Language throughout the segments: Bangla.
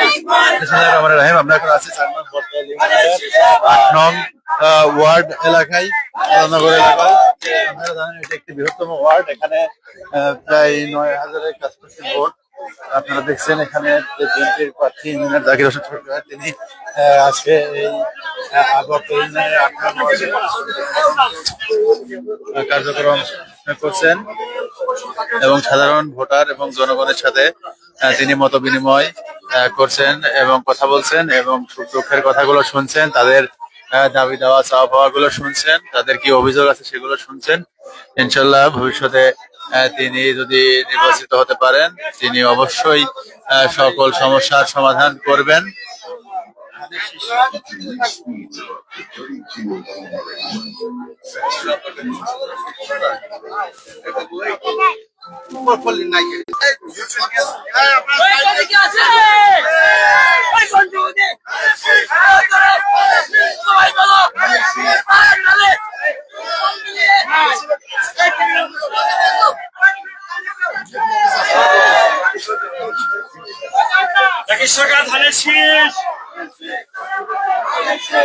বিসমিল্লাহিররহমানিররহিম। আমরা এখন আছি ৪ নং বটতলা ইউনিয়নের ৮ নং ওয়ার্ড এলাকায়, নগর এলাকায়। আপনারা জানেন এটা একটি বৃহত্তম ওয়ার্ড। এখানে প্রায় ৯,০০০-এর কাছাকাছি ভোট। আপনারা দেখছেন এখানে যে বিএনপির প্রার্থী ইঞ্জিনিয়ার জাকির হোসেন সরকার, তিনি আজকে এই ইউনিয়নের ৮ নং ওয়ার্ডে কার্যক্রম করছেন এবং সাধারণ ভোটার এবং জনগণের সাথে তিনি মত বিনিময় করছেন এবং কথা বলছেন এবং সুখ দুঃখের কথাগুলো শুনছেন, তাদের দাবি দেওয়া চাওয়া পাওয়া গুলো শুনছেন, তাদের কি অভিযোগ আছে সেগুলো শুনছেন। ইনশাল্লাহ ভবিষ্যতে তিনি যদি নির্বাচিত হতে পারেন, তিনি অবশ্যই সকল সমস্যার সমাধান করবেন।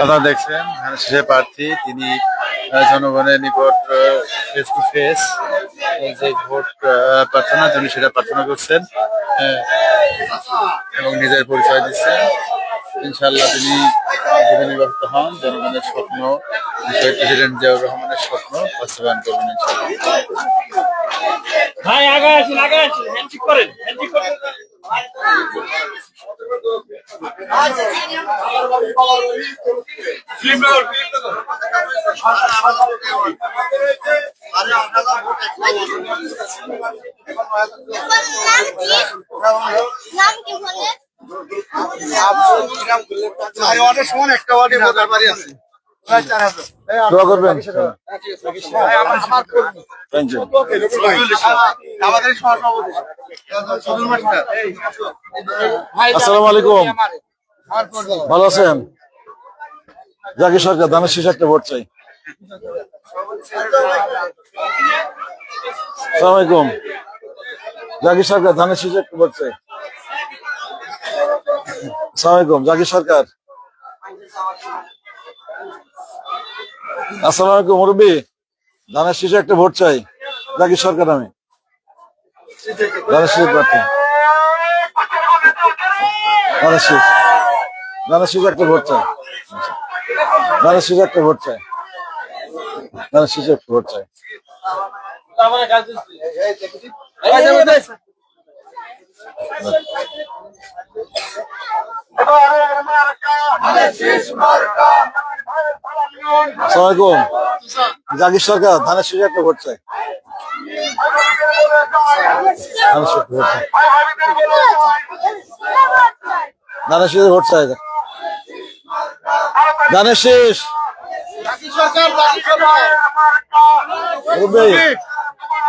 আপনারা দেখছেন ধানের শীষের প্রার্থী, তিনি জনগণের নিকট ফেস টু ফেস যে ভোট প্রার্থনা, তিনি সেটা প্রার্থনা করছেন এবং নিজের পরিচয় দিচ্ছেন। ইনশাল্লাহ তিনি যদি নির্বাচিত হন, জনগণের স্বপ্ন, প্রেসিডেন্ট জিয়াউর রহমানের স্বপ্ন বাস্তবায়ন করবেন ইনশাল্লাহ। অনেক সময় একটা ওয়ার্ডে ভোটার বাড়ি আছে। দোয়া করবেন। আসসালামু আলাইকুম, ভালো আছেন? জাকির সরকার, ধানের শীষ একটা ভোট চাই। আসসালামু আলাইকুম, জাকির সরকার, ধানের শীষ একটা ভোট চাই। আসসালামু আলাইকুম, জাকির সরকার। আসসালামু আলাইকুম মুরব্বী, ধানের শীষে একটা ভোট চাই। জাকির সরকার, আমি ধানের শীষ প্রার্থী। ধানের শীষ একটা ভোট চাই। ধানের শীষ একটা ভোট চাই। ধানের শীষ একটা ভোট চাই। আসসালামাইকুম, জাকির সরকার, ধানের শীষে একটা ভোট চাই। ধানের শীষে ভোট চাই। ধানের শীষ।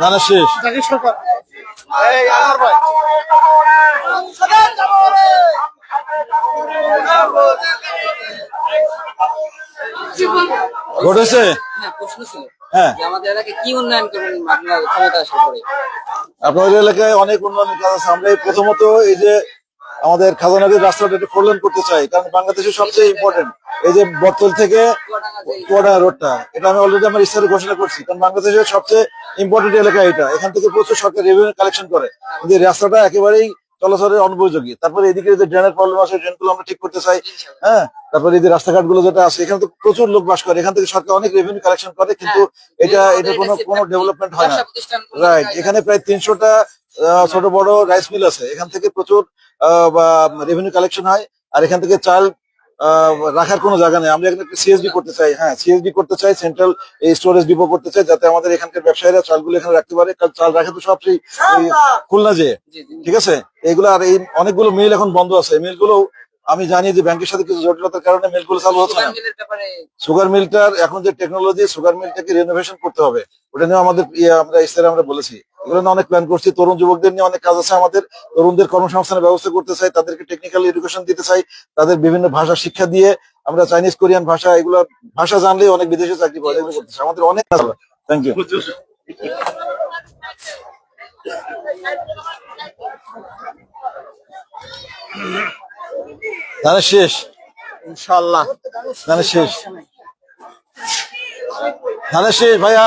ধানের শীষ। ঘটেছে। হ্যাঁ, আমাদের এলাকায় কি উন্নয়ন করবেন আপনার ক্ষমতা আসার পরে? আপনাদের এলাকায় অনেক উন্নয়নের কাজ আছে। আমরা প্রথমত এই যে আমাদের খাজানাগির রাস্তাটা একটু ফোর লেন করতে চাই, কারণ বাংলাদেশের সবচেয়ে ইম্পর্টেন্ট এই যে বটতল থেকে চুয়াডাঙ্গা রোডটা, এটা আমি অলরেডি আমার ইস্তাহারে ঘোষণা করছি, কারণ বাংলাদেশের সবচেয়ে ইম্পর্টেন্ট এলাকা এটা। এখান থেকে প্রচুর সরকার রেভিনিউ কালেকশন করে, কিন্তু রাস্তাটা একেবারেই চলাচলের অনুপযোগী। তারপরে এদিকে যে ড্রেনের প্রবলেম আছে, ড্রেনগুলো আমরা ঠিক করতে চাই। হ্যাঁ, তারপরে এই যে রাস্তাঘাট গুলো যেটা আছে, এখানে তো প্রচুর লোক বাস করে, এখান থেকে সরকার অনেক রেভিনিউ কালেকশন করে, কিন্তু এটা কোনো ডেভেলপমেন্ট হয় না। রাইট, এখানে প্রায় ৩০০টা ছোট বড় রাইস মিল আছে, এখান থেকে প্রচুর রেভিনিউ কালেকশন হয়। আর এখান থেকে চাল রাখার কোনো জায়গা নেই। আমরা এখানে সিএসডি করতে চাই। হ্যাঁ, সিএসডি করতে চাই, সেন্ট্রাল স্টোরেজ ডিপো করতে চাই, যাতে আমাদের এখানকার ব্যবসায়ীরা চালগুলো এখানে রাখতে পারে। কারণ চাল রাখে তো সব সেই খুলনা যে, ঠিক আছে, এগুলো। আর এই অনেকগুলো মিল এখন বন্ধ আছে। এই মিলগুলো আমি জানি যে ব্যাংকের সাথে কিছু জটিলতার কারণে মিলগুলো চালু হচ্ছে না। সুগার মিলটার এখন যে টেকনোলজি, সুগার মিলটাকে রিনোভেশন করতে হবে, ওটা নিয়ে আমাদের আমরা ইস্তাহারে আমরা বলেছি। এগুলো নিয়ে অনেক প্ল্যান করছি। তরুণ যুবকদের নিয়ে অনেক কাজ আছে আমাদের। তরুণদের কর্মসংস্থানের ব্যবস্থা করতে চাই, তাদেরকে টেকনিক্যাল এডুকেশন দিতে চাই, তাদের বিভিন্ন ভাষা শিক্ষা দিয়ে আমরা চাইনিজ কোরিয়ান ভাষা, এগুলো ভাষা জানলেই অনেক বিদেশে চাকরি পাওয়া যায়, এগুলো করতে চাই। আমাদের অনেক কাজ। Thank you. ধানের শেষ, ইনশাআল্লাহ। ধানের শেষ, ধানের শেষ ভাইয়া।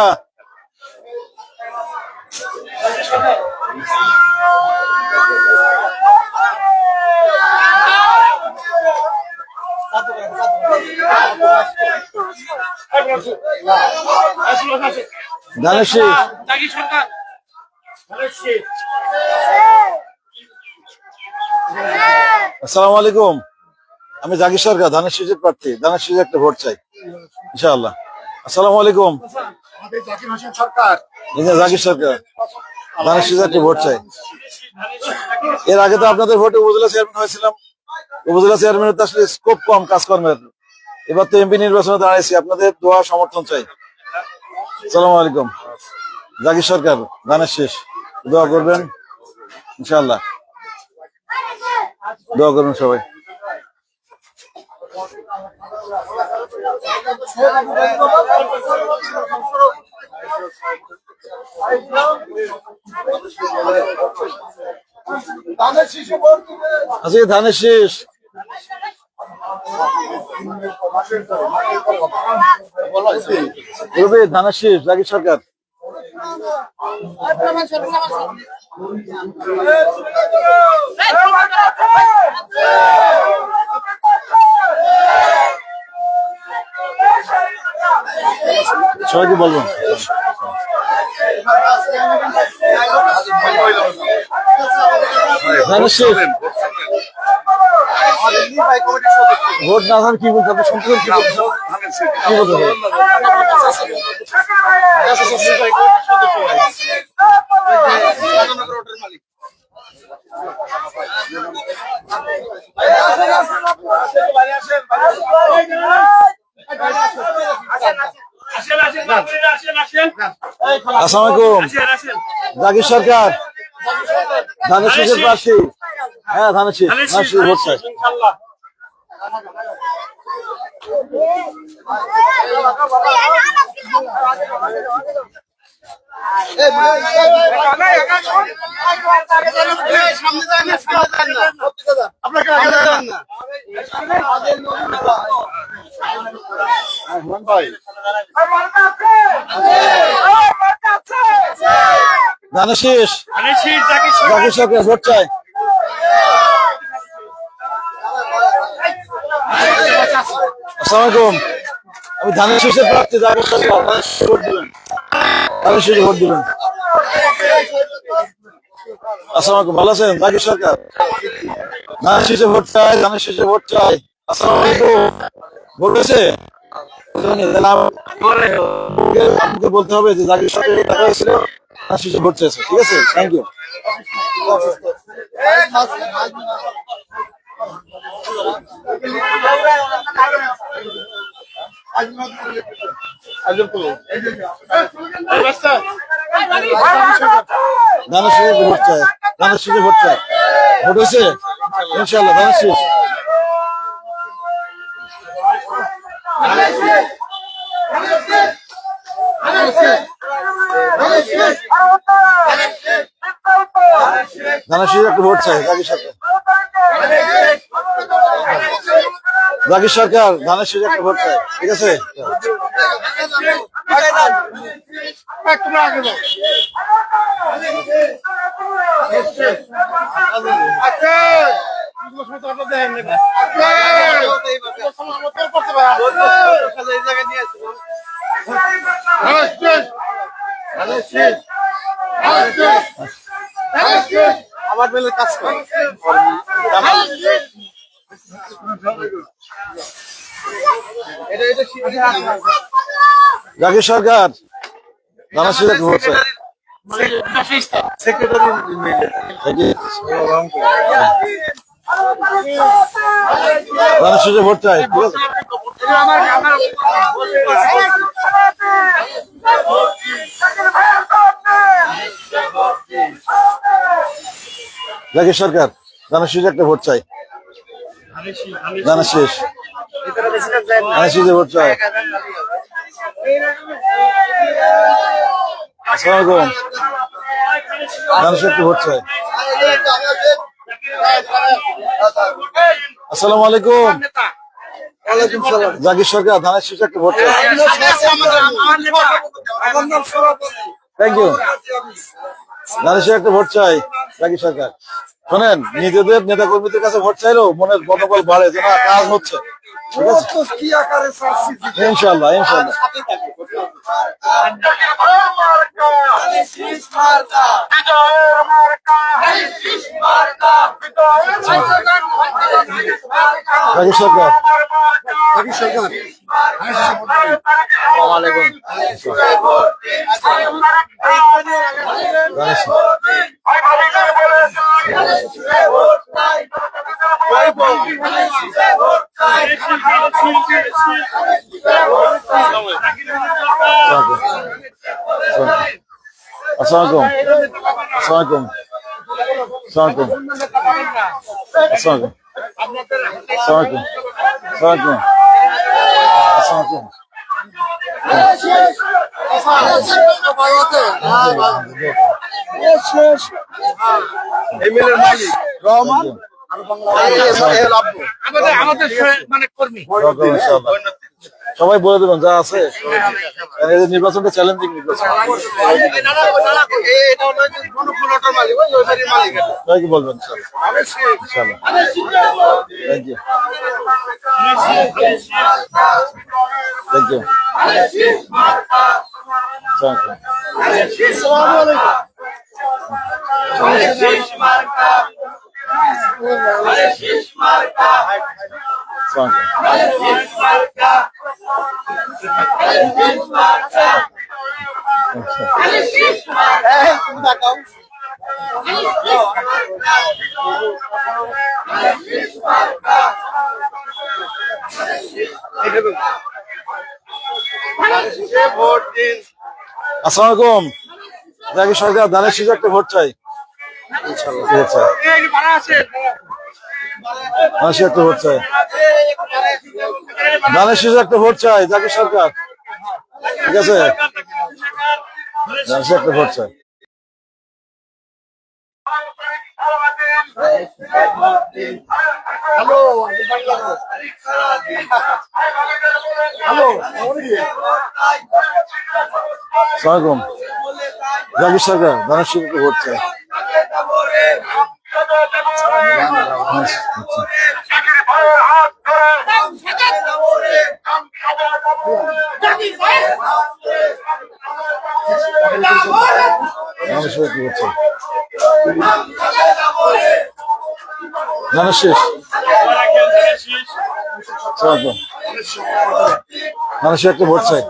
ধানের শেষ। আসসালামু আলাইকুম, আমি জাকির সরকার, ধানের শীষের প্রার্থী। ধানের শীষে একটা ভোট চাই ইনশাআল্লাহ। আসসালামু আলাইকুম, জাকির সরকার, ধানের শীষে একটা ভোট চাই। এর আগে তো আপনাদের ভোটে উপজেলা চেয়ারম্যান হয়েছিলাম। উপজেলা চেয়ারম্যানের তো আসলে স্কোপ কম কাজকর্মের। এবার তো এমপি নির্বাচনে দাঁড়াইছি, আপনাদের দোয়া সমর্থন চাই। আসসালামু আলাইকুম, জাকির সরকার, ধানের শেষ। দোয়া করবেন ইনশাআল্লাহ, দোয়া করবেন সবাই। আজকে ধানের শেষ। ধানের শেষ, জাকির সরকার। সবাইকে বলবেন ভোট না ধান কি বলছে, আপনি শুনতে কি বলছেন? কি বলতে হবে? আসসালামু আলাইকুম, জাকির সরকার, ধানের শীষের প্রার্থী। হ্যাঁ, ধানের শীষ, ধানের শীষ ভোট চাই। ধানের শীষ, জাকির সরকার ভোট চাই। আসসালামু আলাইকুম, আমি ধানের শীষের প্রার্থী, জাকির সরকার, ভোট দিবেন, ধানের শীষে ভোট দিবেন। আসসালামু আলাইকুম, ভালো আছেন? জাকির সরকার, ধানের শীষে ভোট চাই, ধানের শীষে ভোট চাই। আসসালামু আলাইকুম, ভোট হয়েছে? আপনাকে বলতে হবে যে জাকির সরকার দেখা হয়েছিল, ধানের শীষে ভোট চাইছে। ঠিক আছে, থ্যাংক ইউ। ধানের শীষে ভোট চাই, ধানের শীষে ভোট চাই। ভোট হয়েছে ইনশাআল্লাহ, ধানের শীষ। ধানের শীষে একটা ভোট চাই, জাকির সরকার, জাকির সরকার, ধানের শীষে একটা ভোট চাই। ঠিক আছে, আমার বেলে কাজ করে জাকির সরকার, ধানের শীষে একটা ভোট চাই। ধানের শীষে ভোট চাই। ঠিক আছে, জাকির সরকার, ধানের শীষে একটা ভোট চাই। ধানের শীষ, ধানের শীষে ভোট চাই। আসসালামু আলাইকুম, ধানের শীষে একটা ভোট চাই। আসসালামু আলাইকুম। জাকির সরকার ধানের শীষ একটা ভোট চাই। Thank you. ধানের শীষ একটা ভোট চাই জাকির সরকার। শোনেন, নিজেদের নেতা কর্মীদের কাছে ভোট চাইলেও মনের মনোবল বাড়ে যে না, কাজ হচ্ছে। ঠিক আছে, ইনশাল্লাহ ইনশাল্লাহ। জাকির সরকার। ওয়ালাইকুম আসসালামু আলাইকুম। আসসালামু আলাইকুম। আসসালামু আলাইকুম। আসসালামু আলাইকুম। এমএলএর মালিক রহমান আমাদের মানে কর্মী। সবাই বলে দেবেন যা আছে। এই যে নির্বাচনটা চ্যালেঞ্জিং নির্বাচন। তাই কি বলবেন? ইনশাআল্লাহ। Thank you. Thank you. আসসালামু আলাইকুম। জাকির সরকার ধানের শীষ একটা ভোট চাই। ভোট চাই। ধানের শীষ একটা ভোট চাই। ধানের শীষ একটা ভোট চাই জাকির সরকার। ঠিক আছে, ধানের শীষ একটা ভোট চাই। আসসালামু আলাইকুম। জাকির সরকার ধানের শীষ একটা ভোট চাই। ধানের শীষ। ধানের শীষ একটা ভোট চাই।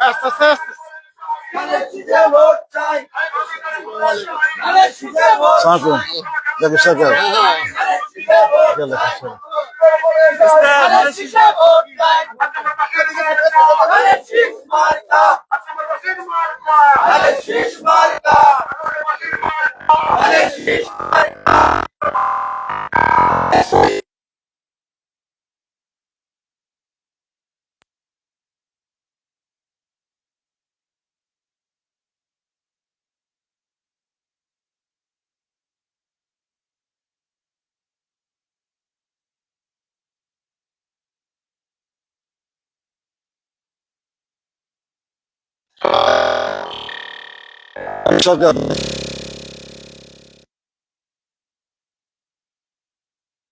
আসসালামু জাকির সরকার। সরকার